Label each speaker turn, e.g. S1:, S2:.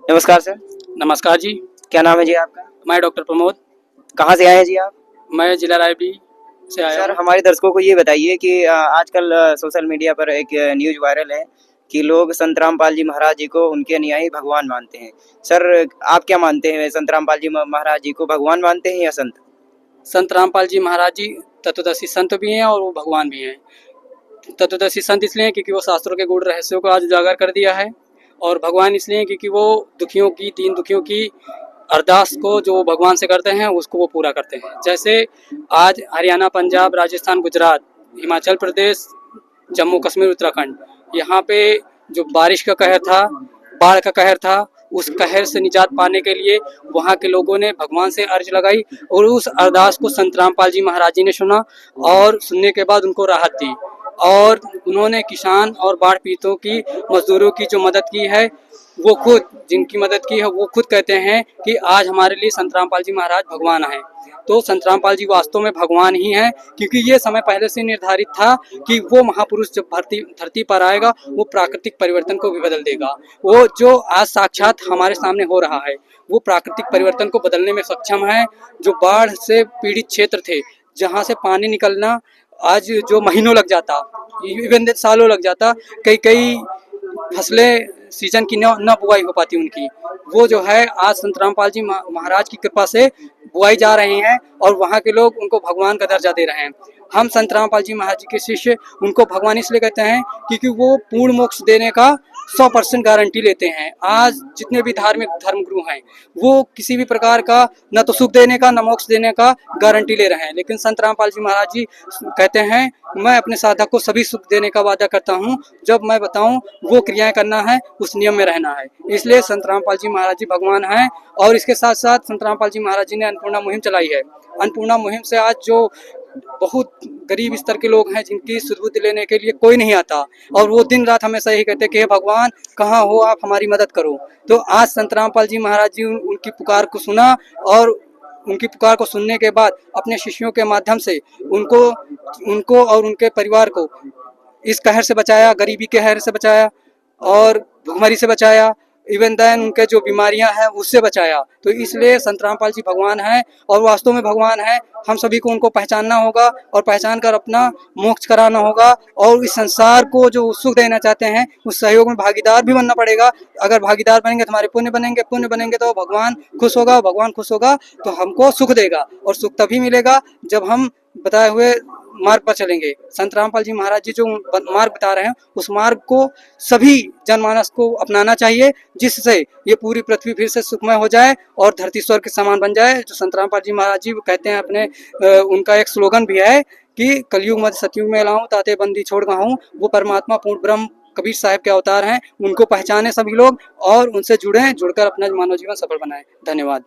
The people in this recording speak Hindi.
S1: नमस्कार सर।
S2: नमस्कार जी।
S1: क्या नाम है जी आपका?
S2: मैं डॉक्टर प्रमोद।
S1: कहाँ से आए हैं जी आप?
S2: मैं जिला रायबरेली से आया
S1: सर
S2: हूँ।
S1: हमारे दर्शकों को ये बताइए कि आजकल सोशल मीडिया पर एक न्यूज़ वायरल है कि लोग संत रामपाल जी महाराज जी को उनके अनुयायी भगवान मानते हैं। सर आप क्या मानते हैं, संत रामपाल जी महाराज जी को भगवान मानते हैं या संत?
S2: संत रामपाल जी महाराज जी तत्वदर्शी संत भी हैं और वो भगवान भी हैं। तत्वदर्शी संत इसलिए हैं क्योंकि वो शास्त्रों के गूढ़ रहस्यों को आज उजागर कर दिया है, और भगवान इसलिए हैं क्योंकि वो दुखियों की, दीन दुखियों की अरदास को जो भगवान से करते हैं उसको वो पूरा करते हैं। जैसे आज हरियाणा, पंजाब, राजस्थान, गुजरात, हिमाचल प्रदेश, जम्मू कश्मीर, उत्तराखंड, यहाँ पे जो बारिश का कहर था, बाढ़ का कहर था, उस कहर से निजात पाने के लिए वहाँ के लोगों ने भगवान से अर्ज लगाई, और उस अरदास को संत रामपाल जी महाराज जी ने सुना, और सुनने के बाद उनको राहत दी। और उन्होंने किसान और बाढ़ पीड़ितों की, मजदूरों की जो मदद की है, वो खुद जिनकी मदद की है वो खुद कहते हैं कि आज हमारे लिए संत रामपाल जी महाराज भगवान हैं। तो संत रामपाल जी वास्तव में भगवान ही हैं, क्योंकि ये समय पहले से निर्धारित था कि वो महापुरुष जब धरती पर आएगा वो प्राकृतिक परिवर्तन को भी बदल देगा। वो जो आज साक्षात हमारे सामने हो रहा है वो प्राकृतिक परिवर्तन को बदलने में सक्षम है। जो बाढ़ से पीड़ित क्षेत्र थे, जहाँ से पानी निकलना आज जो महीनों लग जाता, इवन सालों लग जाता, कई कई फसलें सीजन की न बुआई हो पाती उनकी, वो जो है आज संत रामपाल जी महाराज की कृपा से बुआई जा रहे हैं, और वहाँ के लोग उनको भगवान का दर्जा दे रहे हैं। हम संत रामपाल जी महाराज जी के शिष्य उनको भगवान इसलिए कहते हैं क्योंकि वो पूर्ण मोक्ष देने का 100% गारंटी लेते हैं। आज जितने भी धार्मिक धर्मगुरु हैं वो किसी भी प्रकार का न तो सुख देने का न मोक्ष देने का गारंटी ले रहे हैं, लेकिन संत रामपाल जी महाराज जी कहते हैं मैं अपने साधक को सभी सुख देने का वादा करता हूँ, जब मैं बताऊं वो क्रियाएं करना है, उस नियम में रहना है। इसलिए संत रामपाल जी महाराज जी भगवान हैं। और इसके साथ साथ संत रामपाल जी महाराज जी ने अन्नपूर्णा मुहिम चलाई है। अन्नपूर्णा मुहिम से आज जो बहुत गरीब स्तर के लोग हैं जिनकी सुध लेने के लिए कोई नहीं आता, और वो दिन रात हमेशा यही कहते हैं कि हे भगवान कहाँ हो आप, हमारी मदद करो। तो आज संत रामपाल जी महाराज जी उनकी पुकार को सुना, और उनकी पुकार को सुनने के बाद अपने शिष्यों के माध्यम से उनको और उनके परिवार को इस कहर से बचाया, गरीबी के कहर से बचाया, और भुखमरी से बचाया, इवन देन उनके जो बीमारियां हैं उससे बचाया। तो इसलिए संत रामपाल जी भगवान हैं, और वास्तव में भगवान हैं। हम सभी को उनको पहचानना होगा, और पहचान कर अपना मोक्ष कराना होगा, और इस संसार को जो सुख देना चाहते हैं उस सहयोग में भागीदार भी बनना पड़ेगा। अगर भागीदार बनेंगे तो हमारे पुण्य बनेंगे तो भगवान खुश होगा, भगवान खुश होगा तो हमको सुख देगा, और सुख तभी मिलेगा जब हम बताए हुए मार्ग पर चलेंगे। संत रामपाल जी महाराज जी जो मार्ग बता रहे हैं उस मार्ग को सभी जनमानस को अपनाना चाहिए, जिससे ये पूरी पृथ्वी फिर से सुखमय हो जाए और धरती स्वर्ग के समान बन जाए। जो संत रामपाल जी महाराज जी कहते हैं अपने उनका एक स्लोगन भी है कि कलयुग मध्य सतयुग में लाऊं, ताते बंदी छोड़ गाऊं। वो परमात्मा पूर्ण ब्रह्म कबीर साहब के अवतार हैं। उनको पहचाने सभी लोग और उनसे जुड़ें, जुड़कर अपना मानव जीवन सफल बनाएं। धन्यवाद।